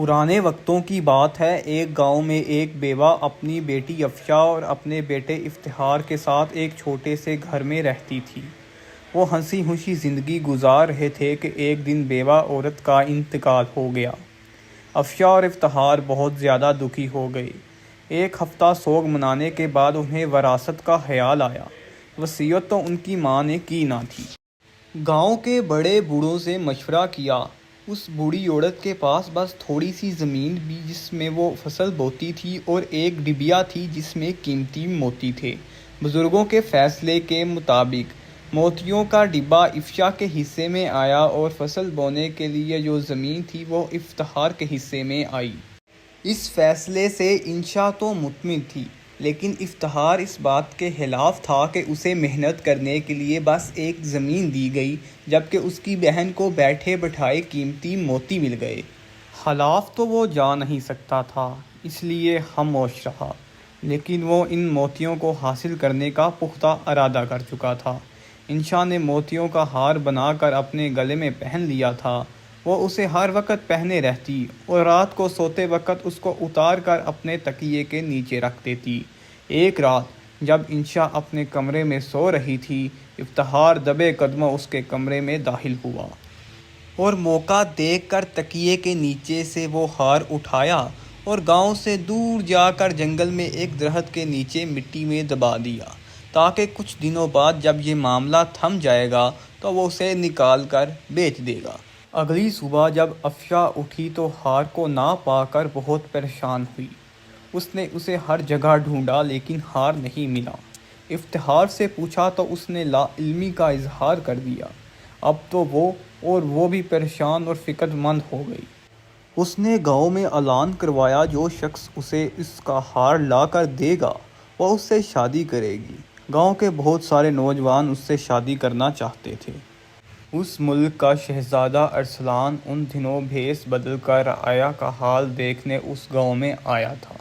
پرانے وقتوں کی بات ہے، ایک گاؤں میں ایک بیوہ اپنی بیٹی افشا اور اپنے بیٹے افتخار کے ساتھ ایک چھوٹے سے گھر میں رہتی تھی۔ وہ ہنسی خوشی زندگی گزار رہے تھے کہ ایک دن بیوہ عورت کا انتقال ہو گیا۔ افشا اور افتخار بہت زیادہ دکھی ہو گئے۔ ایک ہفتہ سوگ منانے کے بعد انہیں وراثت کا خیال آیا۔ وصیت تو ان کی ماں نے کی نہ تھی۔ گاؤں کے بڑے بوڑھوں سے مشورہ کیا۔ اس بوڑھی عورت کے پاس بس تھوڑی سی زمین بھی جس میں وہ فصل بوتی تھی اور ایک ڈبیا تھی جس میں قیمتی موتی تھے۔ بزرگوں کے فیصلے کے مطابق موتیوں کا ڈبہ افشا کے حصے میں آیا اور فصل بونے کے لیے جو زمین تھی وہ افتخار کے حصے میں آئی۔ اس فیصلے سے انشا تو مطمئن تھی، لیکن افتخار اس بات کے خلاف تھا کہ اسے محنت کرنے کے لیے بس ایک زمین دی گئی جبکہ اس کی بہن کو بیٹھے بٹھائے قیمتی موتی مل گئے۔ خلاف تو وہ جا نہیں سکتا تھا، اس لیے خاموش رہا، لیکن وہ ان موتیوں کو حاصل کرنے کا پختہ ارادہ کر چکا تھا۔ انشا نے موتیوں کا ہار بنا کر اپنے گلے میں پہن لیا تھا۔ وہ اسے ہر وقت پہنے رہتی اور رات کو سوتے وقت اس کو اتار کر اپنے تکیے کے نیچے رکھ دیتی۔ ایک رات جب انشا اپنے کمرے میں سو رہی تھی، افتخار دبے قدموں اس کے کمرے میں داخل ہوا اور موقع دیکھ کر تکیے کے نیچے سے وہ ہار اٹھایا اور گاؤں سے دور جا کر جنگل میں ایک درخت کے نیچے مٹی میں دبا دیا تاکہ کچھ دنوں بعد جب یہ معاملہ تھم جائے گا تو وہ اسے نکال کر بیچ دے گا۔ اگلی صبح جب افشا اٹھی تو ہار کو نہ پا کر بہت پریشان ہوئی۔ اس نے اسے ہر جگہ ڈھونڈا لیکن ہار نہیں ملا۔ افتخار سے پوچھا تو اس نے لا علمی کا اظہار کر دیا۔ اب تو وہ بھی پریشان اور فکر مند ہو گئی۔ اس نے گاؤں میں اعلان کروایا جو شخص اسے اس کا ہار لا کر دے گا وہ اس سے شادی کرے گی۔ گاؤں کے بہت سارے نوجوان اس سے شادی کرنا چاہتے تھے۔ اس ملک کا شہزادہ ارسلان ان دنوں بھیس بدل کر رعایا کا حال دیکھنے اس گاؤں میں آیا تھا۔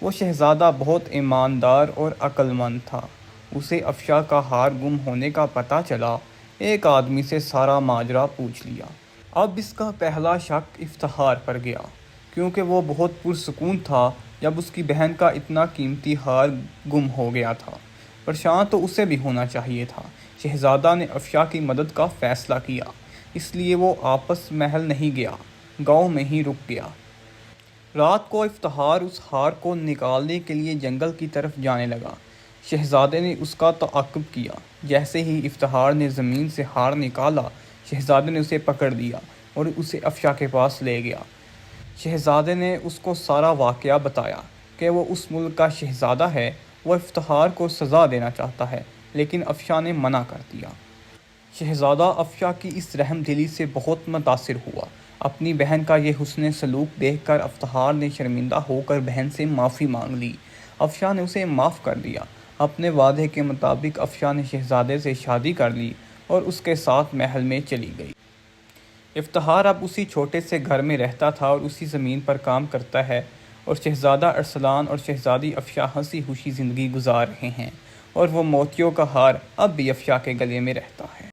وہ شہزادہ بہت ایماندار اور عقل مند تھا۔ اسے افشا کا ہار گم ہونے کا پتہ چلا۔ ایک آدمی سے سارا ماجرا پوچھ لیا۔ اب اس کا پہلا شک افتخار پر گیا، کیونکہ وہ بہت پرسکون تھا جب اس کی بہن کا اتنا قیمتی ہار گم ہو گیا تھا۔ پریشان تو اسے بھی ہونا چاہیے تھا۔ شہزادہ نے افشا کی مدد کا فیصلہ کیا، اس لیے وہ آپس محل نہیں گیا، گاؤں میں ہی رک گیا۔ رات کو افتخار اس ہار کو نکالنے کے لیے جنگل کی طرف جانے لگا۔ شہزادے نے اس کا تعاقب کیا۔ جیسے ہی افتخار نے زمین سے ہار نکالا، شہزادے نے اسے پکڑ لیا اور اسے افشا کے پاس لے گیا۔ شہزادے نے اس کو سارا واقعہ بتایا کہ وہ اس ملک کا شہزادہ ہے۔ وہ افتخار کو سزا دینا چاہتا ہے لیکن افشا نے منع کر دیا۔ شہزادہ افشا کی اس رحم دلی سے بہت متاثر ہوا۔ اپنی بہن کا یہ حسن سلوک دیکھ کر افتخار نے شرمندہ ہو کر بہن سے معافی مانگ لی۔ افشا نے اسے معاف کر دیا۔ اپنے وعدے کے مطابق افشا نے شہزادے سے شادی کر لی اور اس کے ساتھ محل میں چلی گئی۔ افتخار اب اسی چھوٹے سے گھر میں رہتا تھا اور اسی زمین پر کام کرتا ہے، اور شہزادہ ارسلان اور شہزادی افشا ہنسی خوشی زندگی گزار رہے ہیں، اور وہ موتیوں کا ہار اب بھی افشا کے گلے میں رہتا ہے۔